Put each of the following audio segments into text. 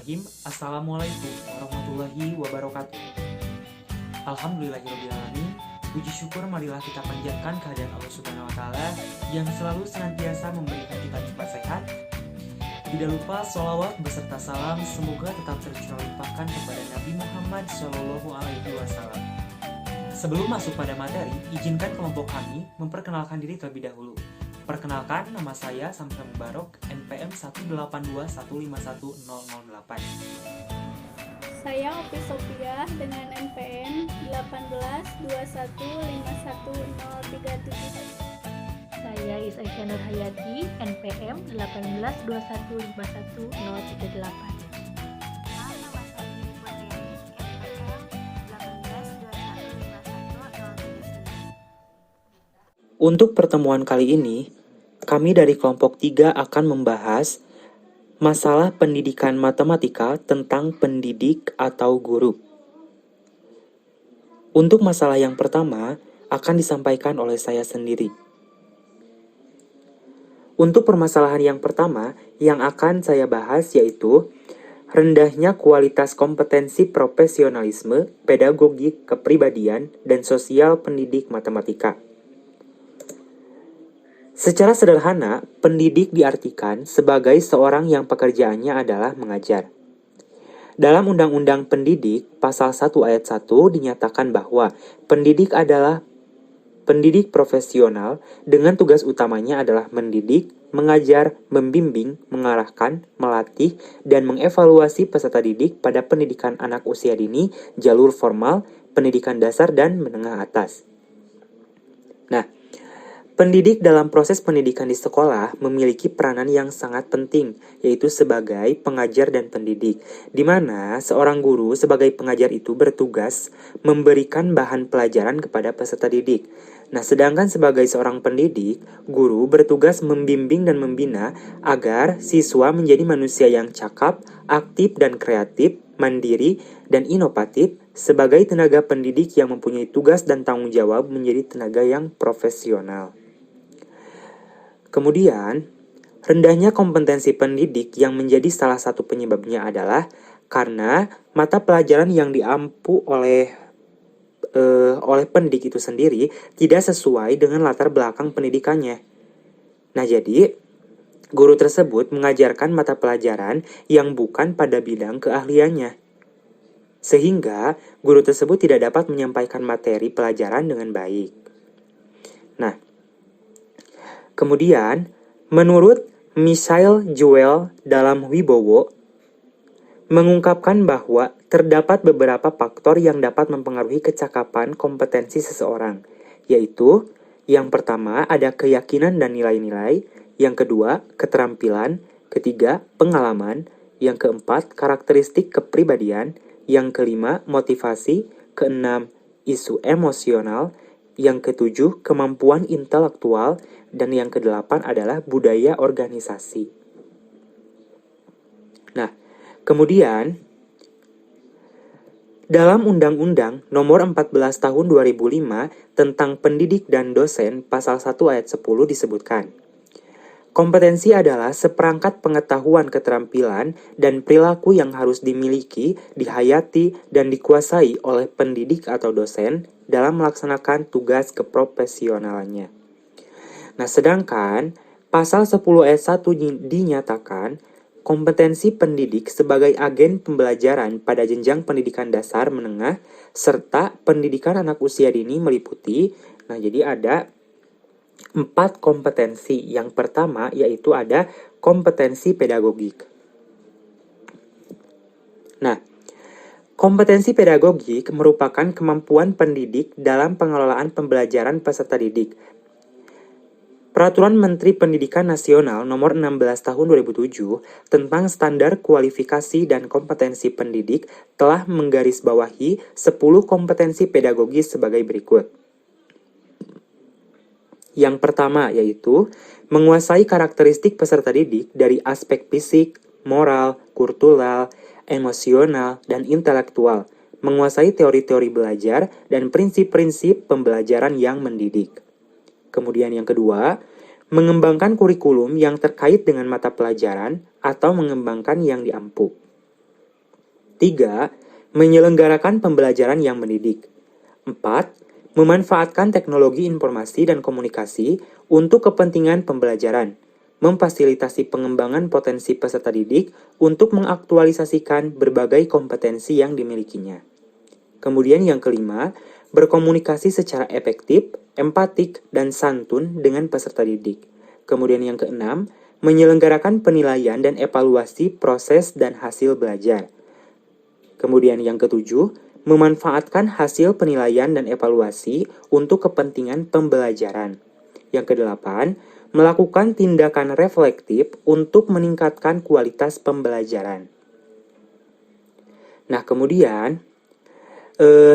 Bismillahirrahmanirrahim. Assalamualaikum warahmatullahi wabarakatuh. Alhamdulillahirrahmanirrahim. Puji syukur marilah kita panjatkan kehadirat Allah Subhanahu wa Ta'ala yang selalu senantiasa memberikan kita nikmat sehat. Tidak lupa sholawat beserta salam semoga tetap tercurah limpahkan kepada Nabi Muhammad SAW. Sebelum masuk pada materi, izinkan kelompok kami memperkenalkan diri terlebih dahulu. Perkenalkan, nama saya Samsul Mubarok, NPM 182151008. Saya Opi Sophia dengan NPM 182151037. Saya Isaiah Nur Hayati, NPM 182151038. Untuk pertemuan kali ini, kami dari kelompok 3 akan membahas masalah pendidikan matematika tentang pendidik atau guru. Untuk masalah yang pertama, akan disampaikan oleh saya sendiri. Untuk permasalahan yang pertama, yang akan saya bahas yaitu rendahnya kualitas kompetensi profesionalisme, pedagogik, kepribadian, dan sosial pendidik matematika. Secara sederhana, pendidik diartikan sebagai seorang yang pekerjaannya adalah mengajar. Dalam Undang-Undang Pendidik, Pasal 1 Ayat 1 dinyatakan bahwa pendidik adalah pendidik profesional dengan tugas utamanya adalah mendidik, mengajar, membimbing, mengarahkan, melatih, dan mengevaluasi peserta didik pada pendidikan anak usia dini, jalur formal, pendidikan dasar, dan menengah atas. Nah, pendidik dalam proses pendidikan di sekolah memiliki peranan yang sangat penting, yaitu sebagai pengajar dan pendidik, di mana seorang guru sebagai pengajar itu bertugas memberikan bahan pelajaran kepada peserta didik. Nah, sedangkan sebagai seorang pendidik, guru bertugas membimbing dan membina agar siswa menjadi manusia yang cakap, aktif dan kreatif, mandiri, dan inovatif sebagai tenaga pendidik yang mempunyai tugas dan tanggung jawab menjadi tenaga yang profesional. Kemudian, rendahnya kompetensi pendidik yang menjadi salah satu penyebabnya adalah karena mata pelajaran yang diampu oleh pendidik itu sendiri tidak sesuai dengan latar belakang pendidikannya. Nah, jadi guru tersebut mengajarkan mata pelajaran yang bukan pada bidang keahliannya. Sehingga guru tersebut tidak dapat menyampaikan materi pelajaran dengan baik. Nah, kemudian, menurut Michael Joel dalam Wibowo, mengungkapkan bahwa terdapat beberapa faktor yang dapat mempengaruhi kecakapan kompetensi seseorang, yaitu yang pertama ada keyakinan dan nilai-nilai, yang kedua keterampilan, ketiga pengalaman, yang keempat karakteristik kepribadian, yang kelima motivasi, keenam isu emosional, yang ketujuh kemampuan intelektual, dan yang kedelapan adalah budaya organisasi. Nah, kemudian dalam Undang-Undang Nomor 14 Tahun 2005 tentang Pendidik dan Dosen Pasal 1 Ayat 10 disebutkan, kompetensi adalah seperangkat pengetahuan, keterampilan, dan perilaku yang harus dimiliki, dihayati, dan dikuasai oleh pendidik atau dosen dalam melaksanakan tugas keprofesionalannya. Nah, sedangkan Pasal 10 ayat 1 dinyatakan kompetensi pendidik sebagai agen pembelajaran pada jenjang pendidikan dasar, menengah, serta pendidikan anak usia dini meliputi, nah jadi ada 4 kompetensi. Yang pertama yaitu ada kompetensi pedagogik. Nah, kompetensi pedagogik merupakan kemampuan pendidik dalam pengelolaan pembelajaran peserta didik. Peraturan Menteri Pendidikan Nasional Nomor 16 Tahun 2007 tentang Standar Kualifikasi dan Kompetensi Pendidik telah menggarisbawahi 10 kompetensi pedagogis sebagai berikut. Yang pertama yaitu menguasai karakteristik peserta didik dari aspek fisik, moral, kultural, emosional, dan intelektual, menguasai teori-teori belajar dan prinsip-prinsip pembelajaran yang mendidik. Kemudian yang kedua, mengembangkan kurikulum yang terkait dengan mata pelajaran atau mengembangkan yang diampu. 3. Menyelenggarakan pembelajaran yang mendidik. 4. Memanfaatkan teknologi informasi dan komunikasi untuk kepentingan pembelajaran, memfasilitasi pengembangan potensi peserta didik untuk mengaktualisasikan berbagai kompetensi yang dimilikinya. Kemudian yang kelima, berkomunikasi secara efektif, empatik, dan santun dengan peserta didik. Kemudian yang keenam, menyelenggarakan penilaian dan evaluasi proses dan hasil belajar. Kemudian yang ketujuh, memanfaatkan hasil penilaian dan evaluasi untuk kepentingan pembelajaran. Yang kedelapan, melakukan tindakan reflektif untuk meningkatkan kualitas pembelajaran. Nah, kemudian,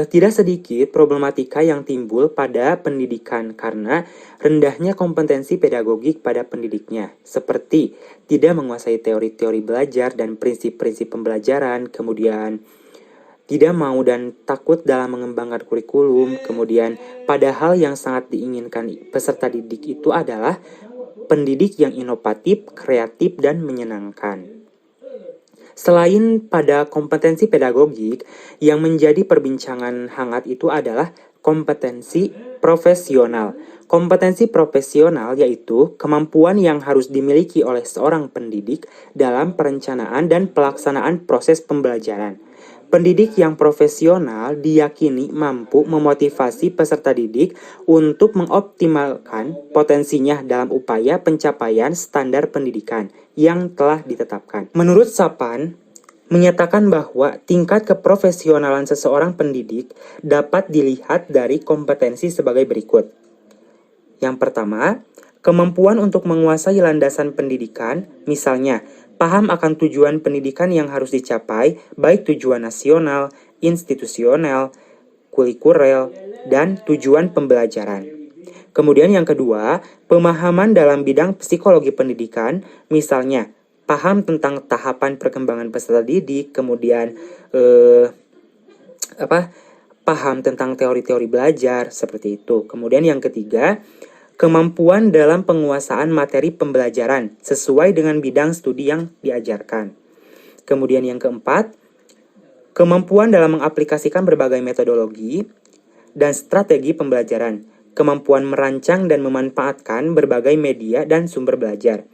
tidak sedikit problematika yang timbul pada pendidikan karena rendahnya kompetensi pedagogik pada pendidiknya, seperti tidak menguasai teori-teori belajar dan prinsip-prinsip pembelajaran, kemudian tidak mau dan takut dalam mengembangkan kurikulum, kemudian padahal yang sangat diinginkan peserta didik itu adalah pendidik yang inovatif, kreatif, dan menyenangkan. Selain pada kompetensi pedagogik, yang menjadi perbincangan hangat itu adalah kompetensi profesional. Kompetensi profesional yaitu kemampuan yang harus dimiliki oleh seorang pendidik dalam perencanaan dan pelaksanaan proses pembelajaran. Pendidik yang profesional diyakini mampu memotivasi peserta didik untuk mengoptimalkan potensinya dalam upaya pencapaian standar pendidikan yang telah ditetapkan. Menurut Sapan, menyatakan bahwa tingkat keprofesionalan seseorang pendidik dapat dilihat dari kompetensi sebagai berikut. Yang pertama, kemampuan untuk menguasai landasan pendidikan, misalnya paham akan tujuan pendidikan yang harus dicapai, baik tujuan nasional, institusional, kulikuler, dan tujuan pembelajaran. Kemudian yang kedua, pemahaman dalam bidang psikologi pendidikan, misalnya paham tentang tahapan perkembangan peserta didik, kemudian paham tentang teori-teori belajar, seperti itu. Kemudian yang ketiga, kemampuan dalam penguasaan materi pembelajaran sesuai dengan bidang studi yang diajarkan. Kemudian yang keempat, kemampuan dalam mengaplikasikan berbagai metodologi dan strategi pembelajaran, kemampuan merancang dan memanfaatkan berbagai media dan sumber belajar.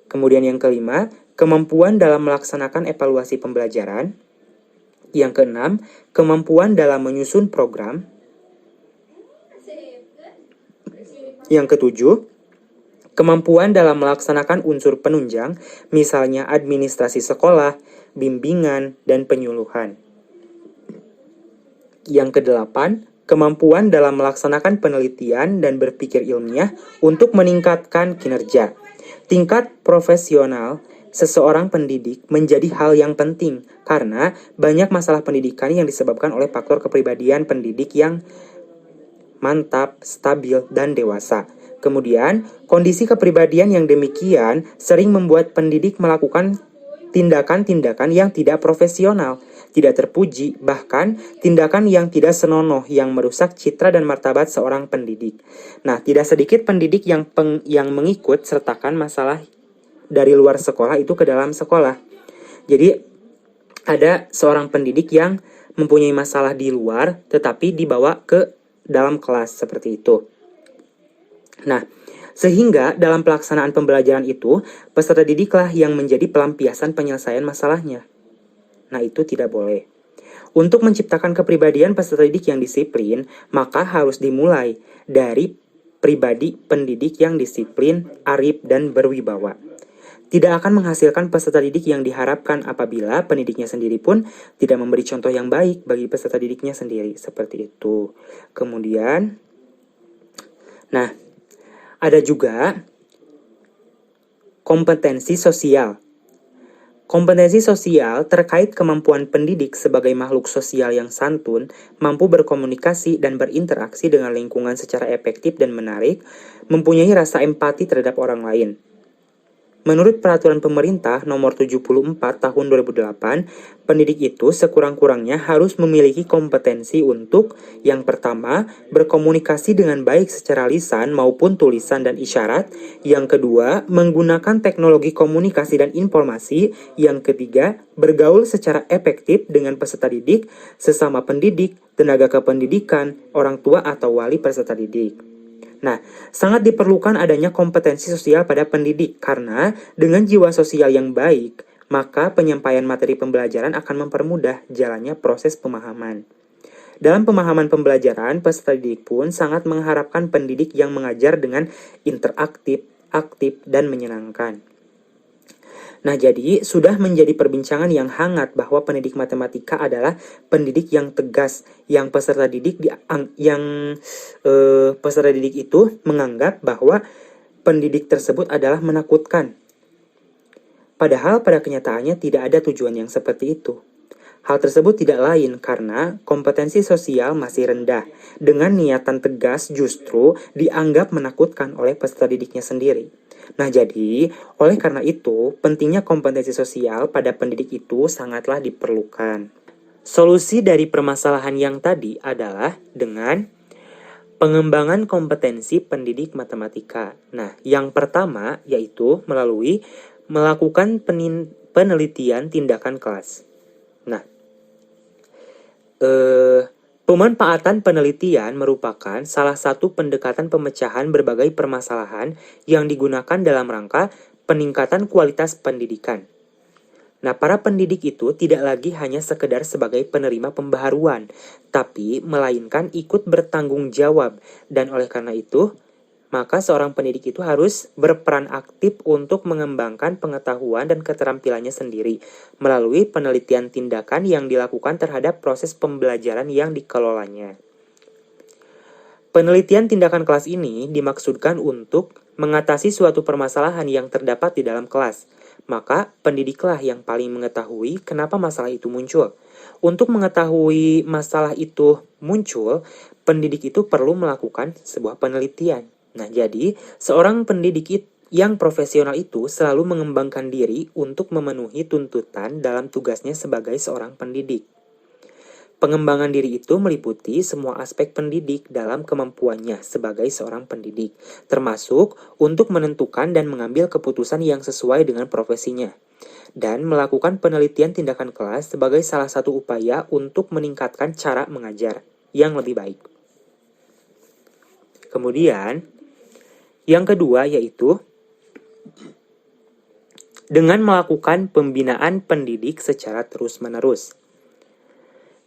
Kemudian yang kelima, kemampuan dalam melaksanakan evaluasi pembelajaran. Yang keenam, kemampuan dalam menyusun program. Yang ketujuh, kemampuan dalam melaksanakan unsur penunjang, misalnya administrasi sekolah, bimbingan, dan penyuluhan. Yang kedelapan, kemampuan dalam melaksanakan penelitian dan berpikir ilmiah untuk meningkatkan kinerja. Tingkat profesional seseorang pendidik menjadi hal yang penting karena banyak masalah pendidikan yang disebabkan oleh faktor kepribadian pendidik yang mantap, stabil, dan dewasa. Kemudian, kondisi kepribadian yang demikian sering membuat pendidik melakukan tindakan-tindakan yang tidak profesional, tidak terpuji, bahkan tindakan yang tidak senonoh yang merusak citra dan martabat seorang pendidik. Nah, tidak sedikit pendidik yang mengikut sertakan masalah dari luar sekolah itu ke dalam sekolah. Jadi, ada seorang pendidik yang mempunyai masalah di luar tetapi dibawa ke dalam kelas seperti itu. Nah, sehingga dalam pelaksanaan pembelajaran itu, peserta didiklah yang menjadi pelampiasan penyelesaian masalahnya. Nah, itu tidak boleh. Untuk menciptakan kepribadian peserta didik yang disiplin, maka harus dimulai dari pribadi pendidik yang disiplin, arif, dan berwibawa. Tidak akan menghasilkan peserta didik yang diharapkan apabila pendidiknya sendiri pun tidak memberi contoh yang baik bagi peserta didiknya sendiri. Seperti itu. Kemudian, nah, ada juga kompetensi sosial. Kompetensi sosial terkait kemampuan pendidik sebagai makhluk sosial yang santun, mampu berkomunikasi dan berinteraksi dengan lingkungan secara efektif dan menarik, mempunyai rasa empati terhadap orang lain, Menurut peraturan pemerintah nomor 74 tahun 2008, pendidik itu sekurang-kurangnya harus memiliki kompetensi untuk yang pertama, berkomunikasi dengan baik secara lisan maupun tulisan dan isyarat. Yang kedua, menggunakan teknologi komunikasi dan informasi. Yang ketiga, bergaul secara efektif dengan peserta didik, sesama pendidik, tenaga kependidikan, orang tua atau wali peserta didik. Nah, sangat diperlukan adanya kompetensi sosial pada pendidik karena dengan jiwa sosial yang baik, maka penyampaian materi pembelajaran akan mempermudah jalannya proses pemahaman. Dalam pemahaman pembelajaran, peserta didik pun sangat mengharapkan pendidik yang mengajar dengan interaktif, aktif, dan menyenangkan. Nah, jadi sudah menjadi perbincangan yang hangat bahwa pendidik matematika adalah pendidik yang tegas, yang peserta didik peserta didik itu menganggap bahwa pendidik tersebut adalah menakutkan. Padahal pada kenyataannya tidak ada tujuan yang seperti itu. Hal tersebut tidak lain karena kompetensi sosial masih rendah. Dengan niatan tegas justru dianggap menakutkan oleh peserta didiknya sendiri. Nah, jadi oleh karena itu pentingnya kompetensi sosial pada pendidik itu sangatlah diperlukan. Solusi dari permasalahan yang tadi adalah dengan pengembangan kompetensi pendidik matematika. Nah, yang pertama yaitu melalui melakukan penelitian tindakan kelas. Nah, pemanfaatan penelitian merupakan salah satu pendekatan pemecahan berbagai permasalahan yang digunakan dalam rangka peningkatan kualitas pendidikan. Nah, para pendidik itu tidak lagi hanya sekedar sebagai penerima pembaharuan, tapi melainkan ikut bertanggung jawab. Dan oleh karena itu, maka seorang pendidik itu harus berperan aktif untuk mengembangkan pengetahuan dan keterampilannya sendiri melalui penelitian tindakan yang dilakukan terhadap proses pembelajaran yang dikelolanya. Penelitian tindakan kelas ini dimaksudkan untuk mengatasi suatu permasalahan yang terdapat di dalam kelas. Maka pendidiklah yang paling mengetahui kenapa masalah itu muncul. Untuk mengetahui masalah itu muncul, pendidik itu perlu melakukan sebuah penelitian. Nah, jadi seorang pendidik yang profesional itu selalu mengembangkan diri untuk memenuhi tuntutan dalam tugasnya sebagai seorang pendidik. Pengembangan diri itu meliputi semua aspek pendidik dalam kemampuannya sebagai seorang pendidik, termasuk untuk menentukan dan mengambil keputusan yang sesuai dengan profesinya, dan melakukan penelitian tindakan kelas sebagai salah satu upaya untuk meningkatkan cara mengajar yang lebih baik. Kemudian, yang kedua yaitu dengan melakukan pembinaan pendidik secara terus-menerus.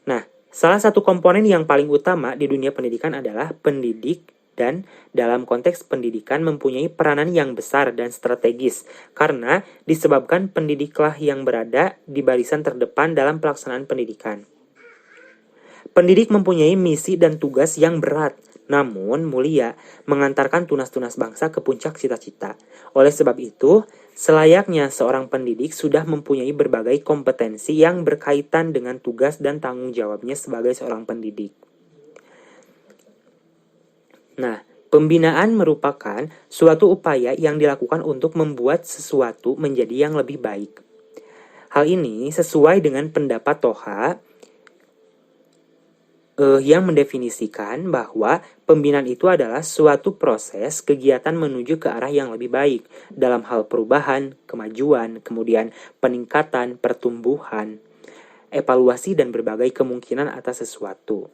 Nah, salah satu komponen yang paling utama di dunia pendidikan adalah pendidik, dan dalam konteks pendidikan mempunyai peranan yang besar dan strategis karena disebabkan pendidiklah yang berada di barisan terdepan dalam pelaksanaan pendidikan. Pendidik mempunyai misi dan tugas yang berat, namun mulia, mengantarkan tunas-tunas bangsa ke puncak cita-cita. Oleh sebab itu, selayaknya seorang pendidik sudah mempunyai berbagai kompetensi yang berkaitan dengan tugas dan tanggung jawabnya sebagai seorang pendidik. Nah, pembinaan merupakan suatu upaya yang dilakukan untuk membuat sesuatu menjadi yang lebih baik. Hal ini sesuai dengan pendapat Toha yang mendefinisikan bahwa pembinaan itu adalah suatu proses kegiatan menuju ke arah yang lebih baik dalam hal perubahan, kemajuan, kemudian peningkatan, pertumbuhan, evaluasi, dan berbagai kemungkinan atas sesuatu.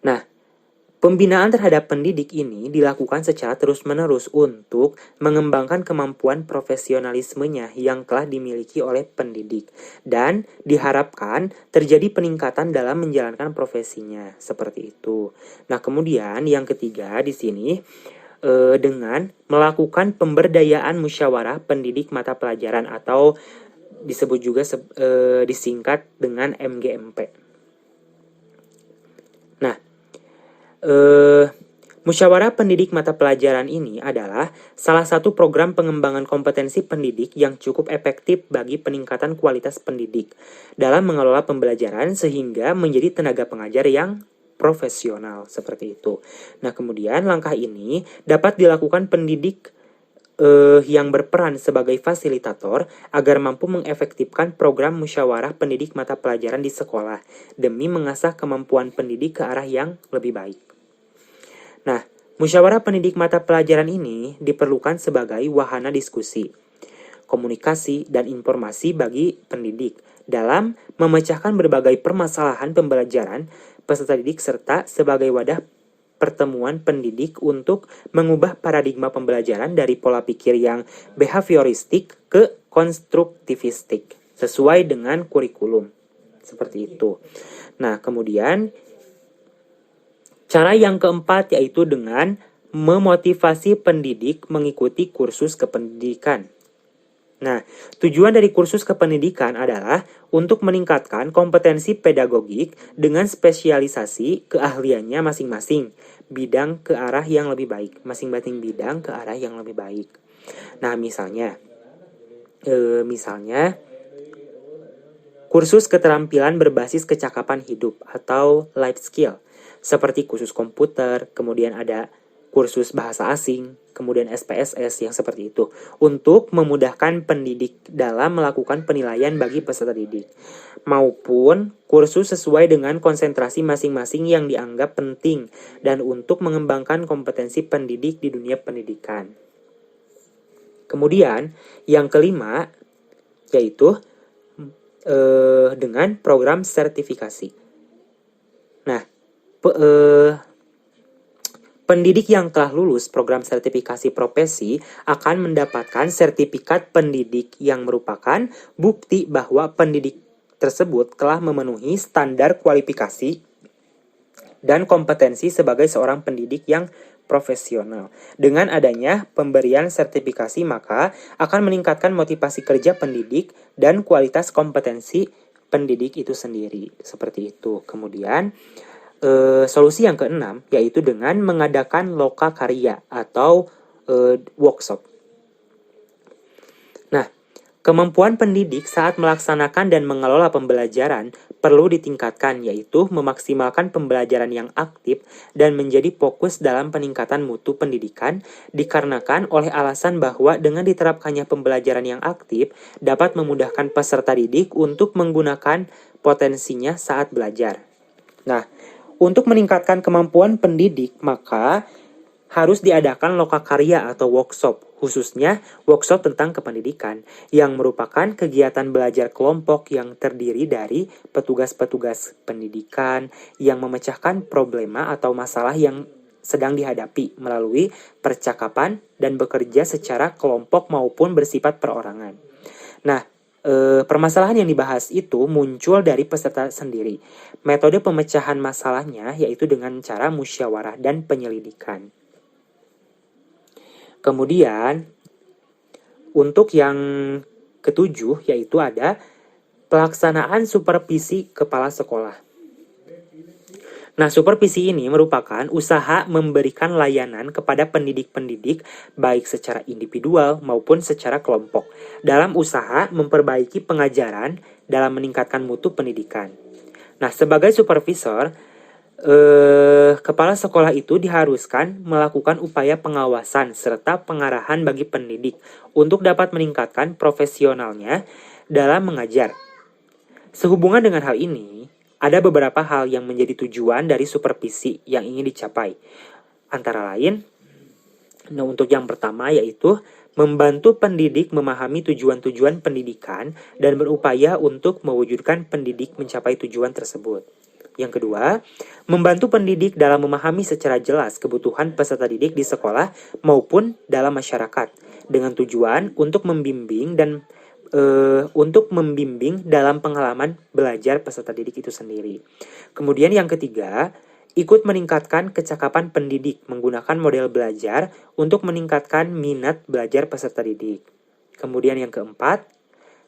Nah, pembinaan terhadap pendidik ini dilakukan secara terus-menerus untuk mengembangkan kemampuan profesionalismenya yang telah dimiliki oleh pendidik dan diharapkan terjadi peningkatan dalam menjalankan profesinya, seperti itu. Nah, kemudian yang ketiga di sini dengan melakukan pemberdayaan musyawarah pendidik mata pelajaran atau disebut juga disingkat dengan MGMP. Nah, musyawarah pendidik mata pelajaran ini adalah salah satu program pengembangan kompetensi pendidik yang cukup efektif bagi peningkatan kualitas pendidik dalam mengelola pembelajaran sehingga menjadi tenaga pengajar yang profesional, seperti itu. Nah, kemudian langkah ini dapat dilakukan pendidik yang berperan sebagai fasilitator agar mampu mengefektifkan program musyawarah pendidik mata pelajaran di sekolah demi mengasah kemampuan pendidik ke arah yang lebih baik. Nah, musyawarah pendidik mata pelajaran ini diperlukan sebagai wahana diskusi, komunikasi, dan informasi bagi pendidik dalam memecahkan berbagai permasalahan pembelajaran peserta didik serta sebagai wadah pertemuan pendidik untuk mengubah paradigma pembelajaran dari pola pikir yang behavioristik ke konstruktivistik sesuai dengan kurikulum. Seperti itu. Nah, kemudian cara yang keempat yaitu dengan memotivasi pendidik mengikuti kursus kependidikan. Nah, tujuan dari kursus kependidikan adalah untuk meningkatkan kompetensi pedagogik dengan spesialisasi keahliannya masing-masing bidang ke arah yang lebih baik. Masing-masing bidang ke arah yang lebih baik. Nah, misalnya kursus keterampilan berbasis kecakapan hidup atau life skill seperti kursus komputer, kemudian ada kursus bahasa asing, kemudian SPSS yang seperti itu, untuk memudahkan pendidik dalam melakukan penilaian bagi peserta didik, maupun kursus sesuai dengan konsentrasi masing-masing yang dianggap penting, dan untuk mengembangkan kompetensi pendidik di dunia pendidikan. Kemudian, yang kelima, yaitu dengan program sertifikasi. Nah, pendidik yang telah lulus program sertifikasi profesi akan mendapatkan sertifikat pendidik yang merupakan bukti bahwa pendidik tersebut telah memenuhi standar kualifikasi dan kompetensi sebagai seorang pendidik yang profesional. Dengan adanya pemberian sertifikasi, maka akan meningkatkan motivasi kerja pendidik dan kualitas kompetensi pendidik itu sendiri. Seperti itu. Kemudian, solusi yang keenam yaitu dengan mengadakan loka karya atau workshop. Nah, kemampuan pendidik saat melaksanakan dan mengelola pembelajaran perlu ditingkatkan, yaitu memaksimalkan pembelajaran yang aktif dan menjadi fokus dalam peningkatan mutu pendidikan dikarenakan oleh alasan bahwa dengan diterapkannya pembelajaran yang aktif dapat memudahkan peserta didik untuk menggunakan potensinya saat belajar. Nah, untuk meningkatkan kemampuan pendidik, maka harus diadakan lokakarya atau workshop, khususnya workshop tentang kependidikan, yang merupakan kegiatan belajar kelompok yang terdiri dari petugas-petugas pendidikan yang memecahkan problema atau masalah yang sedang dihadapi melalui percakapan dan bekerja secara kelompok maupun bersifat perorangan. Nah, permasalahan yang dibahas itu muncul dari peserta sendiri. Metode pemecahan masalahnya yaitu dengan cara musyawarah dan penyelidikan. Kemudian, untuk yang ketujuh yaitu ada pelaksanaan supervisi kepala sekolah. Nah, supervisi ini merupakan usaha memberikan layanan kepada pendidik-pendidik baik secara individual maupun secara kelompok dalam usaha memperbaiki pengajaran dalam meningkatkan mutu pendidikan. Nah, sebagai supervisor, kepala sekolah itu diharuskan melakukan upaya pengawasan serta pengarahan bagi pendidik untuk dapat meningkatkan profesionalnya dalam mengajar. Sehubungan dengan hal ini, ada beberapa hal yang menjadi tujuan dari supervisi yang ingin dicapai. Antara lain, untuk yang pertama yaitu membantu pendidik memahami tujuan-tujuan pendidikan dan berupaya untuk mewujudkan pendidik mencapai tujuan tersebut. Yang kedua, membantu pendidik dalam memahami secara jelas kebutuhan peserta didik di sekolah maupun dalam masyarakat dengan tujuan untuk membimbing dalam pengalaman belajar peserta didik itu sendiri. Kemudian yang ketiga, ikut meningkatkan kecakapan pendidik menggunakan model belajar untuk meningkatkan minat belajar peserta didik. Kemudian yang keempat,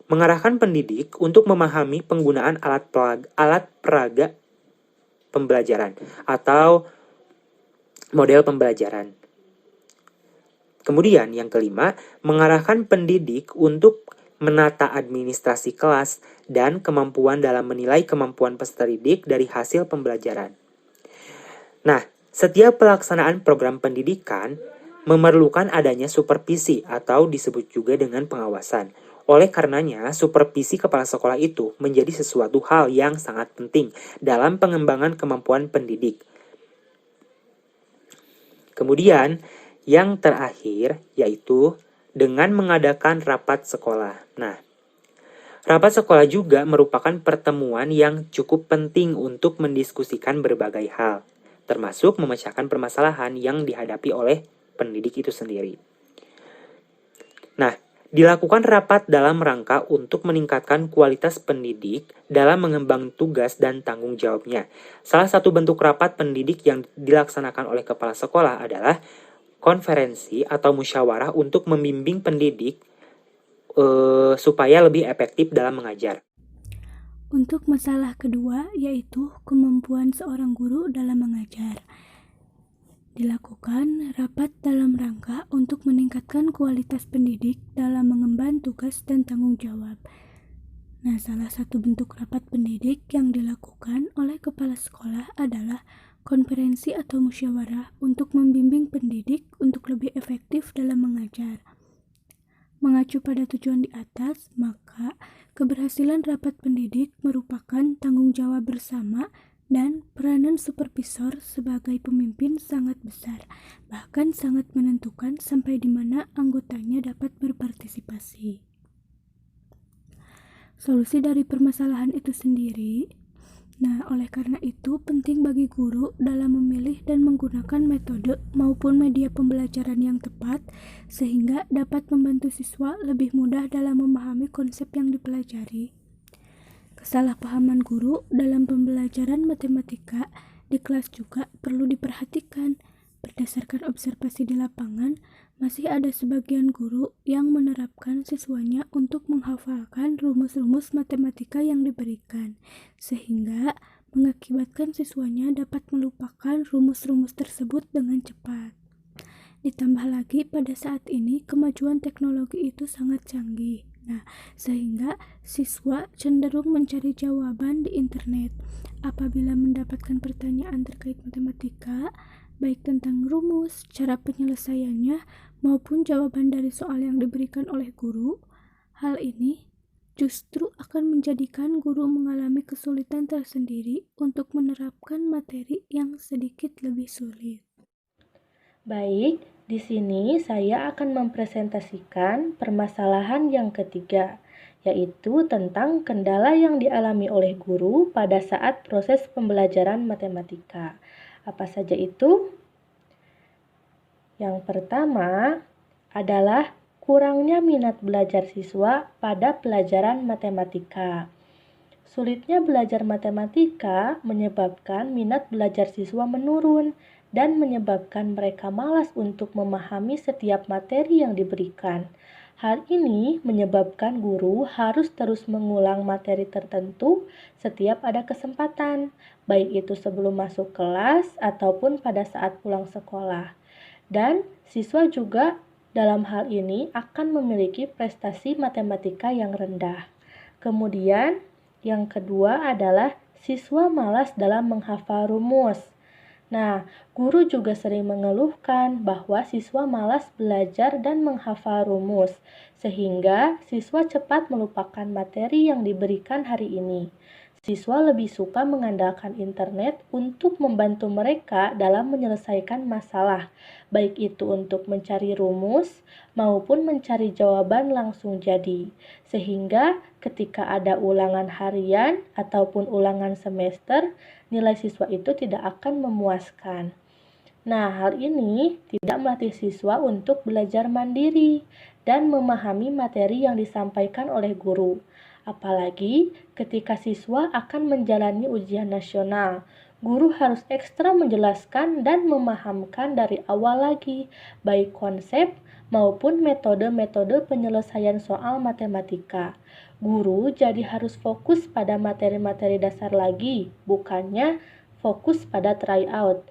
mengarahkan pendidik untuk memahami penggunaan alat peraga pembelajaran atau model pembelajaran. Kemudian yang kelima, mengarahkan pendidik untuk menata administrasi kelas dan kemampuan dalam menilai kemampuan peserta didik dari hasil pembelajaran. Nah, setiap pelaksanaan program pendidikan memerlukan adanya supervisi atau disebut juga dengan pengawasan. Oleh karenanya, supervisi kepala sekolah itu menjadi sesuatu hal yang sangat penting dalam pengembangan kemampuan pendidik. Kemudian, yang terakhir yaitu dengan mengadakan rapat sekolah. Nah, rapat sekolah juga merupakan pertemuan yang cukup penting untuk mendiskusikan berbagai hal, termasuk memecahkan permasalahan yang dihadapi oleh pendidik itu sendiri. Nah, dilakukan rapat dalam rangka untuk meningkatkan kualitas pendidik dalam mengembang tugas dan tanggung jawabnya. Salah satu bentuk rapat pendidik yang dilaksanakan oleh kepala sekolah adalah konferensi atau musyawarah untuk membimbing pendidik supaya lebih efektif dalam mengajar. Untuk masalah kedua, yaitu kemampuan seorang guru dalam mengajar. Dilakukan rapat dalam rangka untuk meningkatkan kualitas pendidik dalam mengemban tugas dan tanggung jawab. Nah, salah satu bentuk rapat pendidik yang dilakukan oleh kepala sekolah adalah konferensi atau musyawarah untuk membimbing pendidik untuk lebih efektif dalam mengajar. Mengacu pada tujuan di atas, maka keberhasilan rapat pendidik merupakan tanggung jawab bersama dan peranan supervisor sebagai pemimpin sangat besar, bahkan sangat menentukan sampai di mana anggotanya dapat berpartisipasi. Solusi dari permasalahan itu sendiri. Nah, oleh karena itu penting bagi guru dalam memilih dan menggunakan metode maupun media pembelajaran yang tepat sehingga dapat membantu siswa lebih mudah dalam memahami konsep yang dipelajari. Kesalahpahaman guru dalam pembelajaran matematika di kelas juga perlu diperhatikan. Berdasarkan observasi di lapangan, masih ada sebagian guru yang menerapkan siswanya untuk menghafalkan rumus-rumus matematika yang diberikan, sehingga mengakibatkan siswanya dapat melupakan rumus-rumus tersebut dengan cepat. Ditambah lagi pada saat ini kemajuan teknologi itu sangat canggih. Nah, sehingga siswa cenderung mencari jawaban di internet. Apabila mendapatkan pertanyaan terkait matematika, baik tentang rumus, cara penyelesaiannya, maupun jawaban dari soal yang diberikan oleh guru, hal ini justru akan menjadikan guru mengalami kesulitan tersendiri untuk menerapkan materi yang sedikit lebih sulit. Baik, di sini saya akan mempresentasikan permasalahan yang ketiga, yaitu tentang kendala yang dialami oleh guru pada saat proses pembelajaran matematika. Apa saja itu? Yang pertama adalah kurangnya minat belajar siswa pada pelajaran matematika. Sulitnya belajar matematika menyebabkan minat belajar siswa menurun dan menyebabkan mereka malas untuk memahami setiap materi yang diberikan. Hal ini menyebabkan guru harus terus mengulang materi tertentu setiap ada kesempatan, baik itu sebelum masuk kelas ataupun pada saat pulang sekolah. Dan siswa juga dalam hal ini akan memiliki prestasi matematika yang rendah. Kemudian, yang kedua adalah siswa malas dalam menghafal rumus. Nah, guru juga sering mengeluhkan bahwa siswa malas belajar dan menghafal rumus, sehingga siswa cepat melupakan materi yang diberikan hari ini. Siswa lebih suka mengandalkan internet untuk membantu mereka dalam menyelesaikan masalah, baik itu untuk mencari rumus maupun mencari jawaban langsung jadi. Sehingga ketika ada ulangan harian ataupun ulangan semester, nilai siswa itu tidak akan memuaskan. Nah, hal ini tidak melatih siswa untuk belajar mandiri dan memahami materi yang disampaikan oleh guru. Apalagi ketika siswa akan menjalani ujian nasional, guru harus ekstra menjelaskan dan memahamkan dari awal lagi, baik konsep maupun metode-metode penyelesaian soal matematika. Guru jadi harus fokus pada materi-materi dasar lagi, bukannya fokus pada tryout.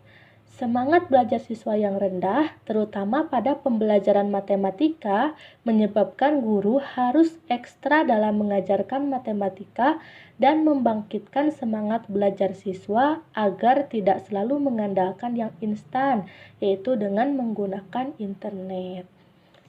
Semangat belajar siswa yang rendah, terutama pada pembelajaran matematika, menyebabkan guru harus ekstra dalam mengajarkan matematika dan membangkitkan semangat belajar siswa agar tidak selalu mengandalkan yang instan, yaitu dengan menggunakan internet.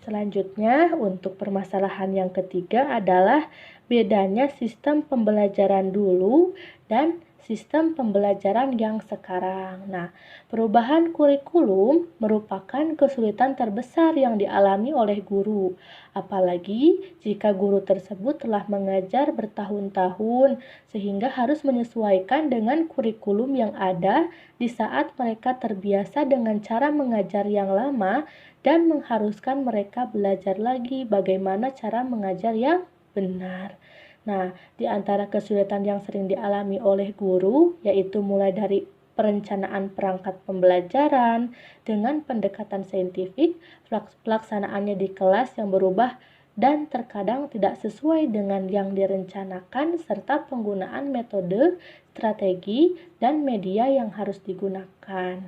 Selanjutnya, untuk permasalahan yang ketiga adalah bedanya sistem pembelajaran dulu dan sistem pembelajaran yang sekarang. Nah, perubahan kurikulum merupakan kesulitan terbesar yang dialami oleh guru, apalagi jika guru tersebut telah mengajar bertahun-tahun sehingga harus menyesuaikan dengan kurikulum yang ada di saat mereka terbiasa dengan cara mengajar yang lama dan mengharuskan mereka belajar lagi bagaimana cara mengajar yang benar. Nah, di antara kesulitan yang sering dialami oleh guru, yaitu mulai dari perencanaan perangkat pembelajaran dengan pendekatan saintifik, pelaksanaannya di kelas yang berubah dan terkadang tidak sesuai dengan yang direncanakan, serta penggunaan metode, strategi, dan media yang harus digunakan.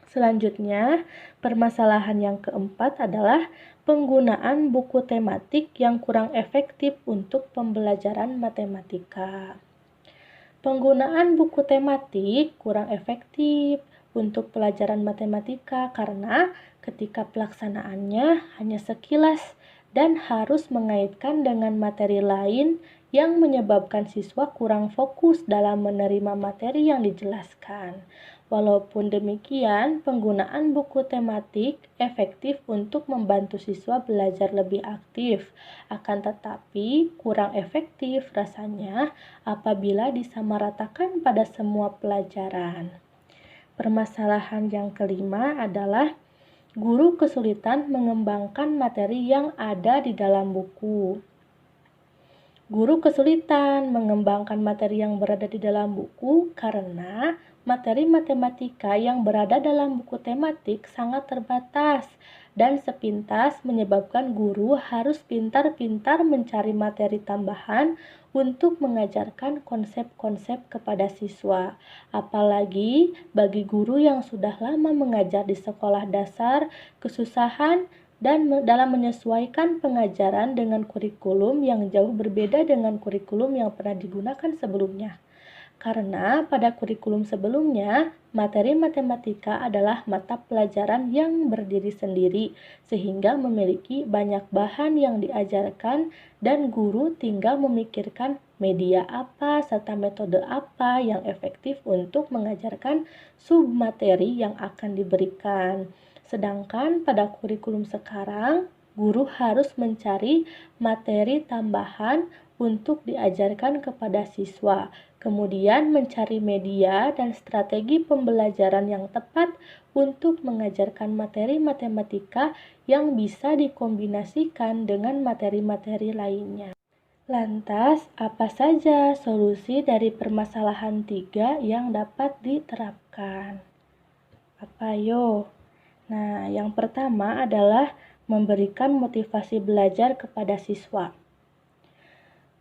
Selanjutnya, permasalahan yang keempat adalah penggunaan buku tematik yang kurang efektif untuk pembelajaran matematika. Penggunaan buku tematik kurang efektif untuk pelajaran matematika karena ketika pelaksanaannya hanya sekilas dan harus mengaitkan dengan materi lain yang menyebabkan siswa kurang fokus dalam menerima materi yang dijelaskan. Walaupun demikian, penggunaan buku tematik efektif untuk membantu siswa belajar lebih aktif. Akan tetapi, kurang efektif rasanya apabila disamaratakan pada semua pelajaran. Permasalahan yang kelima adalah guru kesulitan mengembangkan materi yang ada di dalam buku. Guru kesulitan mengembangkan materi yang berada di dalam buku karena materi matematika yang berada dalam buku tematik sangat terbatas dan sepintas menyebabkan guru harus pintar-pintar mencari materi tambahan untuk mengajarkan konsep-konsep kepada siswa. Apalagi bagi guru yang sudah lama mengajar di sekolah dasar, kesusahan dan dalam menyesuaikan pengajaran dengan kurikulum yang jauh berbeda dengan kurikulum yang pernah digunakan sebelumnya. Karena pada kurikulum sebelumnya, materi matematika adalah mata pelajaran yang berdiri sendiri, sehingga memiliki banyak bahan yang diajarkan dan guru tinggal memikirkan media apa serta metode apa yang efektif untuk mengajarkan submateri yang akan diberikan. Sedangkan pada kurikulum sekarang, guru harus mencari materi tambahan untuk diajarkan kepada siswa, kemudian mencari media dan strategi pembelajaran yang tepat untuk mengajarkan materi matematika yang bisa dikombinasikan dengan materi-materi lainnya. Lantas, apa saja solusi dari permasalahan 3 yang dapat diterapkan? Apa yo? Nah, yang pertama adalah memberikan motivasi belajar kepada siswa.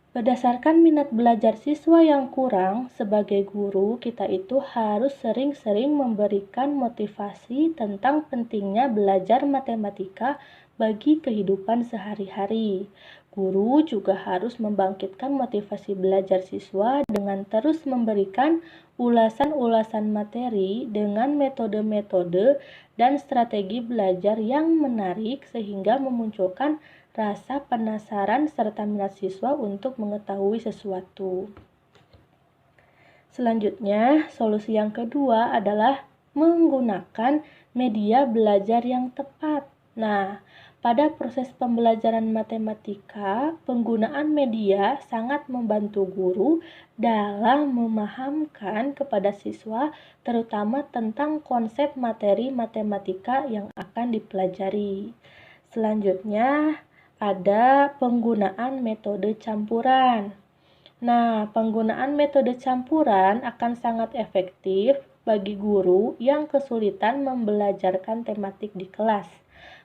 Berdasarkan minat belajar siswa yang kurang, sebagai guru kita itu harus sering-sering memberikan motivasi tentang pentingnya belajar matematika bagi kehidupan sehari-hari. Guru juga harus membangkitkan motivasi belajar siswa dengan terus memberikan ulasan-ulasan materi dengan metode-metode dan strategi belajar yang menarik sehingga memunculkan rasa penasaran serta minat siswa untuk mengetahui sesuatu. Selanjutnya, solusi yang kedua adalah menggunakan media belajar yang tepat. Nah, pada proses pembelajaran matematika, penggunaan media sangat membantu guru dalam memahamkan kepada siswa terutama tentang konsep materi matematika yang akan dipelajari. Selanjutnya, ada penggunaan metode campuran. Nah, penggunaan metode campuran akan sangat efektif bagi guru yang kesulitan membelajarkan tematik di kelas.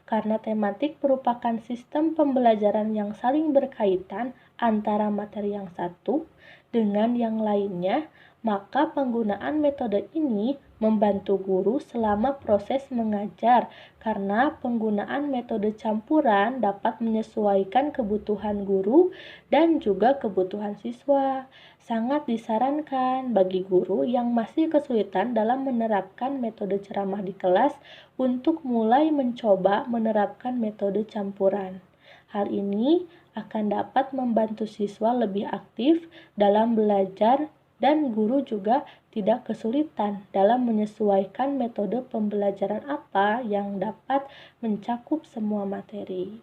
Karena tematik merupakan sistem pembelajaran yang saling berkaitan antara materi yang satu dengan yang lainnya, maka penggunaan metode ini membantu guru selama proses mengajar, karena penggunaan metode campuran dapat menyesuaikan kebutuhan guru dan juga kebutuhan siswa. Sangat disarankan bagi guru yang masih kesulitan dalam menerapkan metode ceramah di kelas untuk mulai mencoba menerapkan metode campuran. Hal ini akan dapat membantu siswa lebih aktif dalam belajar dan guru juga tidak kesulitan dalam menyesuaikan metode pembelajaran apa yang dapat mencakup semua materi.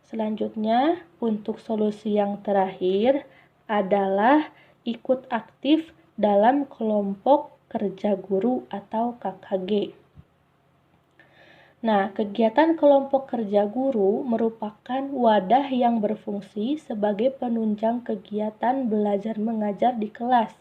Selanjutnya, untuk solusi yang terakhir adalah ikut aktif dalam kelompok kerja guru atau KKG. Nah, kegiatan kelompok kerja guru merupakan wadah yang berfungsi sebagai penunjang kegiatan belajar mengajar di kelas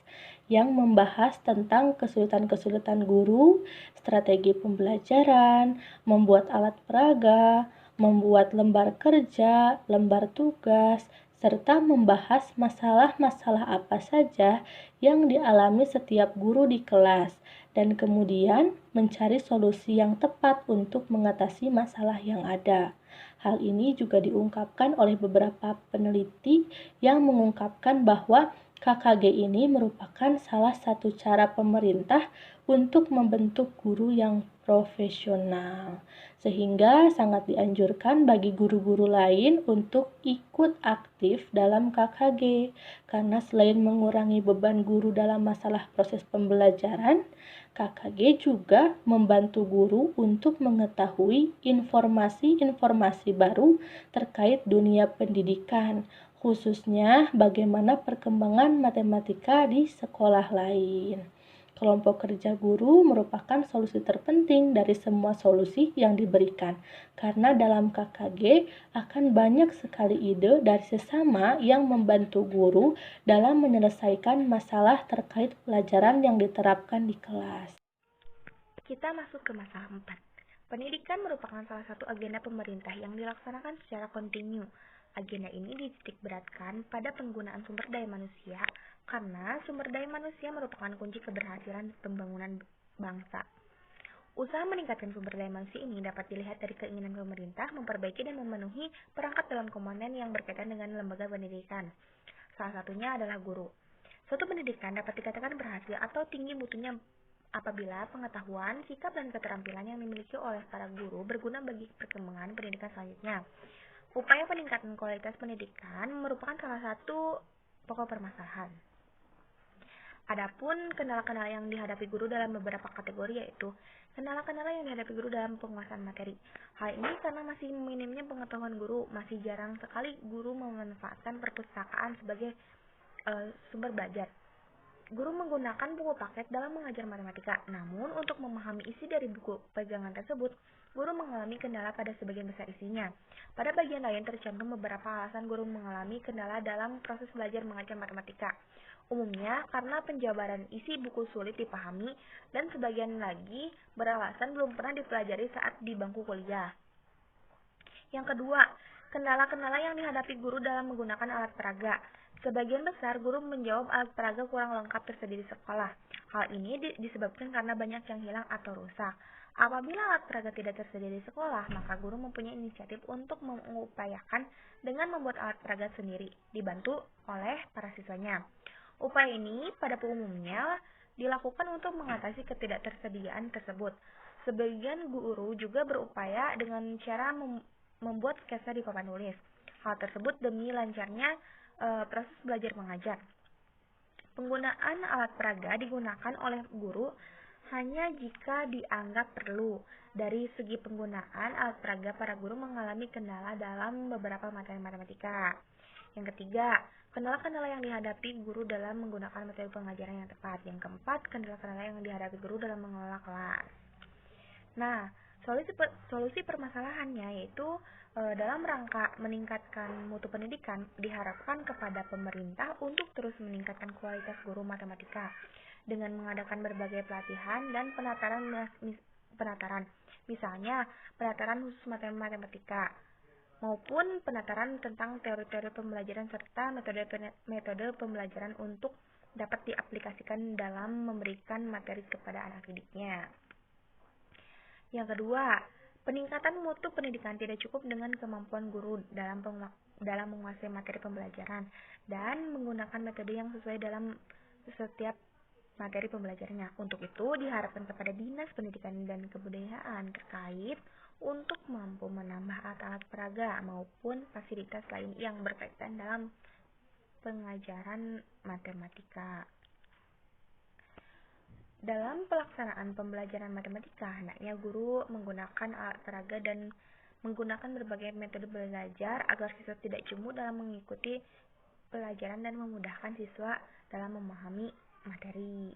yang membahas tentang kesulitan-kesulitan guru, strategi pembelajaran, membuat alat peraga, membuat lembar kerja, lembar tugas, serta membahas masalah-masalah apa saja yang dialami setiap guru di kelas, dan kemudian mencari solusi yang tepat untuk mengatasi masalah yang ada. Hal ini juga diungkapkan oleh beberapa peneliti yang mengungkapkan bahwa KKG ini merupakan salah satu cara pemerintah untuk membentuk guru yang profesional, sehingga sangat dianjurkan bagi guru-guru lain untuk ikut aktif dalam KKG, karena selain mengurangi beban guru dalam masalah proses pembelajaran, KKG juga membantu guru untuk mengetahui informasi-informasi baru terkait dunia pendidikan, khususnya bagaimana perkembangan matematika di sekolah lain. Kelompok kerja guru merupakan solusi terpenting dari semua solusi yang diberikan, karena dalam KKG akan banyak sekali ide dari sesama yang membantu guru dalam menyelesaikan masalah terkait pelajaran yang diterapkan di kelas. Kita masuk ke masalah 4. Pendidikan merupakan salah satu agenda pemerintah yang dilaksanakan secara kontinu. Agenda ini dititikberatkan pada penggunaan sumber daya manusia, karena sumber daya manusia merupakan kunci keberhasilan pembangunan bangsa. Usaha meningkatkan sumber daya manusia ini dapat dilihat dari keinginan pemerintah memperbaiki dan memenuhi perangkat dalam komponen yang berkaitan dengan lembaga pendidikan. Salah satunya adalah guru. Suatu pendidikan dapat dikatakan berhasil atau tinggi mutunya apabila pengetahuan, sikap, dan keterampilan yang dimiliki oleh para guru berguna bagi perkembangan pendidikan selanjutnya. Upaya peningkatan kualitas pendidikan merupakan salah satu pokok permasalahan. Adapun kendala-kendala yang dihadapi guru dalam beberapa kategori yaitu kendala-kendala yang dihadapi guru dalam penguasaan materi. Hal ini karena masih minimnya pengetahuan guru, masih jarang sekali guru memanfaatkan perpustakaan sebagai sumber belajar. Guru menggunakan buku paket dalam mengajar matematika, namun untuk memahami isi dari buku pegangan tersebut, guru mengalami kendala pada sebagian besar isinya. Pada bagian lain tercantum beberapa alasan guru mengalami kendala dalam proses belajar mengajar matematika. Umumnya karena penjabaran isi buku sulit dipahami, dan sebagian lagi beralasan belum pernah dipelajari saat di bangku kuliah. Yang kedua, kendala-kendala yang dihadapi guru dalam menggunakan alat peraga. Sebagian besar guru menjawab alat peraga kurang lengkap tersedia di sekolah. Hal ini disebabkan karena banyak yang hilang atau rusak. Apabila alat peraga tidak tersedia di sekolah, maka guru mempunyai inisiatif untuk mengupayakan dengan membuat alat peraga sendiri, dibantu oleh para siswanya. Upaya ini pada umumnya dilakukan untuk mengatasi ketidaktersediaan tersebut. Sebagian guru juga berupaya dengan cara membuat sketsa di papan tulis. Hal tersebut demi lancarnya proses belajar mengajar. Penggunaan alat peraga digunakan oleh guru hanya jika dianggap perlu. Dari segi penggunaan alat peraga, para guru mengalami kendala dalam beberapa materi matematika. Yang ketiga, kendala-kendala yang dihadapi guru dalam menggunakan metode pengajaran yang tepat. Yang keempat, kendala-kendala yang dihadapi guru dalam mengelola kelas. Nah, solusi permasalahannya yaitu dalam rangka meningkatkan mutu pendidikan, diharapkan kepada pemerintah untuk terus meningkatkan kualitas guru matematika dengan mengadakan berbagai pelatihan dan penataran, misalnya penataran khusus matematika maupun penataran tentang teori-teori pembelajaran serta metode pembelajaran untuk dapat diaplikasikan dalam memberikan materi kepada anak didiknya. Yang kedua, peningkatan mutu pendidikan tidak cukup dengan kemampuan guru dalam menguasai materi pembelajaran dan menggunakan metode yang sesuai dalam setiap materi pembelajarannya. Untuk itu, diharapkan kepada Dinas Pendidikan dan Kebudayaan terkait untuk mampu menambah alat-alat peraga maupun fasilitas lain yang berkaitan dalam pengajaran matematika. Dalam pelaksanaan pembelajaran matematika, hendaknya guru menggunakan alat peraga dan menggunakan berbagai metode belajar agar siswa tidak jemu dalam mengikuti pelajaran dan memudahkan siswa dalam memahami materi.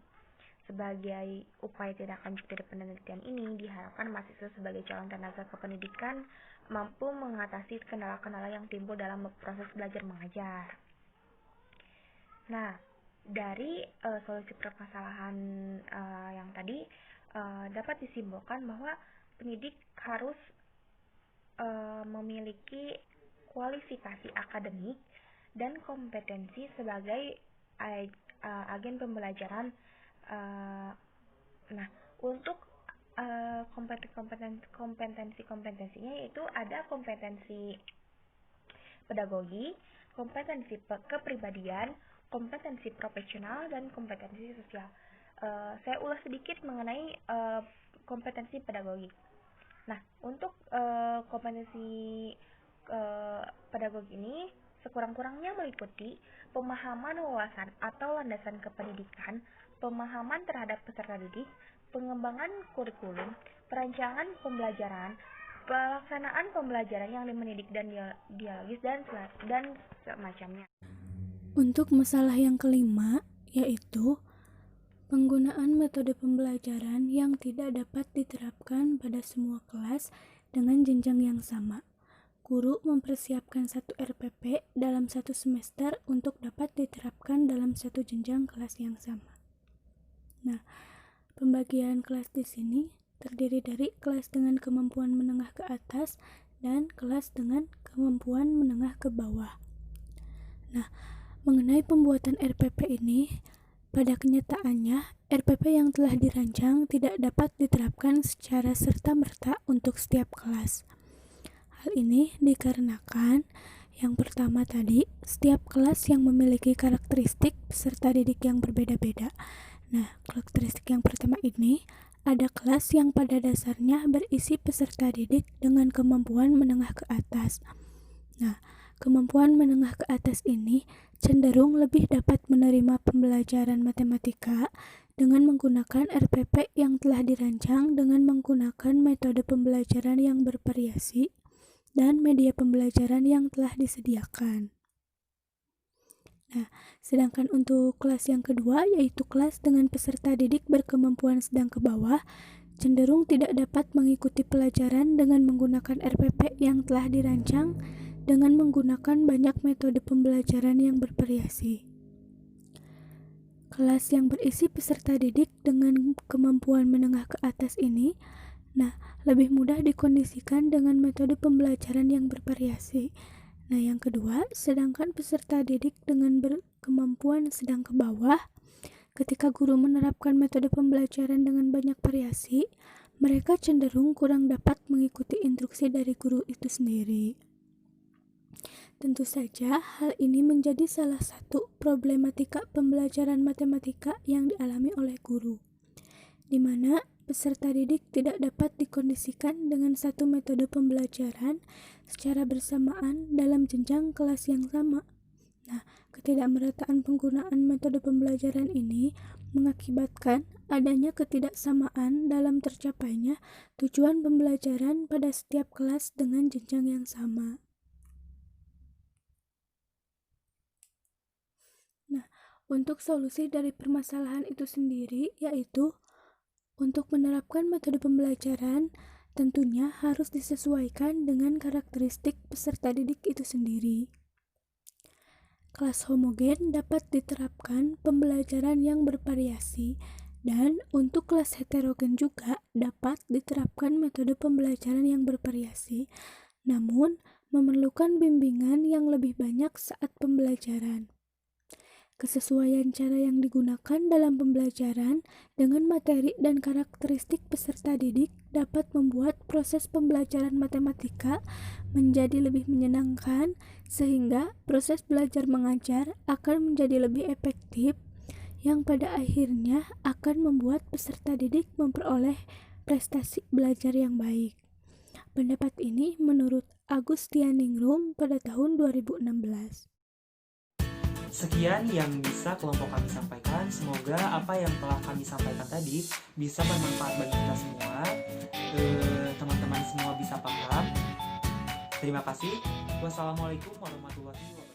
Sebagai upaya tindak lanjut dari penelitian ini, diharapkan mahasiswa sebagai calon tenaga kependidikan mampu mengatasi kendala-kendala yang timbul dalam proses belajar mengajar. Nah, dari solusi permasalahan yang tadi dapat disimpulkan bahwa pendidik harus memiliki kualifikasi akademik dan kompetensi sebagai agen pembelajaran. Nah, untuk kompetensinya yaitu ada kompetensi pedagogi, kompetensi kepribadian, kompetensi profesional, dan kompetensi sosial. Saya ulas sedikit mengenai kompetensi pedagogi. Nah, untuk kompetensi pedagogi ini sekurang-kurangnya meliputi pemahaman wawasan atau landasan kependidikan, pemahaman terhadap peserta didik, pengembangan kurikulum, perancangan pembelajaran, pelaksanaan pembelajaran yang mendidik dan dialogis, dan semacamnya. Untuk masalah yang kelima, yaitu penggunaan metode pembelajaran yang tidak dapat diterapkan pada semua kelas dengan jenjang yang sama. Guru mempersiapkan satu RPP dalam satu semester untuk dapat diterapkan dalam satu jenjang kelas yang sama. Nah, pembagian kelas di sini terdiri dari kelas dengan kemampuan menengah ke atas dan kelas dengan kemampuan menengah ke bawah. Nah, mengenai pembuatan RPP ini, pada kenyataannya, RPP yang telah dirancang tidak dapat diterapkan secara serta-merta untuk setiap kelas. Hal ini dikarenakan, yang pertama tadi, setiap kelas yang memiliki karakteristik peserta didik yang berbeda-beda. Nah, karakteristik yang pertama ini, ada kelas yang pada dasarnya berisi peserta didik dengan kemampuan menengah ke atas. Nah, kemampuan menengah ke atas ini cenderung lebih dapat menerima pembelajaran matematika dengan menggunakan RPP yang telah dirancang dengan menggunakan metode pembelajaran yang bervariasi dan media pembelajaran yang telah disediakan. Nah, sedangkan untuk kelas yang kedua, yaitu kelas dengan peserta didik berkemampuan sedang ke bawah, cenderung tidak dapat mengikuti pelajaran dengan menggunakan RPP yang telah dirancang dengan menggunakan banyak metode pembelajaran yang bervariasi. Kelas yang berisi peserta didik dengan kemampuan menengah ke atas ini, lebih mudah dikondisikan dengan metode pembelajaran yang bervariasi. Nah, yang kedua, sedangkan peserta didik dengan berkemampuan sedang ke bawah, ketika guru menerapkan metode pembelajaran dengan banyak variasi, mereka cenderung kurang dapat mengikuti instruksi dari guru itu sendiri. Tentu saja, hal ini menjadi salah satu problematika pembelajaran matematika yang dialami oleh guru, di mana peserta didik tidak dapat dikondisikan dengan satu metode pembelajaran secara bersamaan dalam jenjang kelas yang sama. Nah, ketidakmerataan penggunaan metode pembelajaran ini mengakibatkan adanya ketidaksamaan dalam tercapainya tujuan pembelajaran pada setiap kelas dengan jenjang yang sama. Untuk solusi dari permasalahan itu sendiri, yaitu untuk menerapkan metode pembelajaran tentunya harus disesuaikan dengan karakteristik peserta didik itu sendiri. Kelas homogen dapat diterapkan pembelajaran yang bervariasi, dan untuk kelas heterogen juga dapat diterapkan metode pembelajaran yang bervariasi, namun memerlukan bimbingan yang lebih banyak saat pembelajaran. Kesesuaian cara yang digunakan dalam pembelajaran dengan materi dan karakteristik peserta didik dapat membuat proses pembelajaran matematika menjadi lebih menyenangkan, sehingga proses belajar mengajar akan menjadi lebih efektif, yang pada akhirnya akan membuat peserta didik memperoleh prestasi belajar yang baik. Pendapat ini menurut Agustianingrum pada tahun 2016. Sekian yang bisa kelompok kami sampaikan. Semoga apa yang telah kami sampaikan tadi bisa bermanfaat bagi kita semua. Teman-teman semua bisa paham. Terima kasih. Wassalamualaikum warahmatullahi wabarakatuh.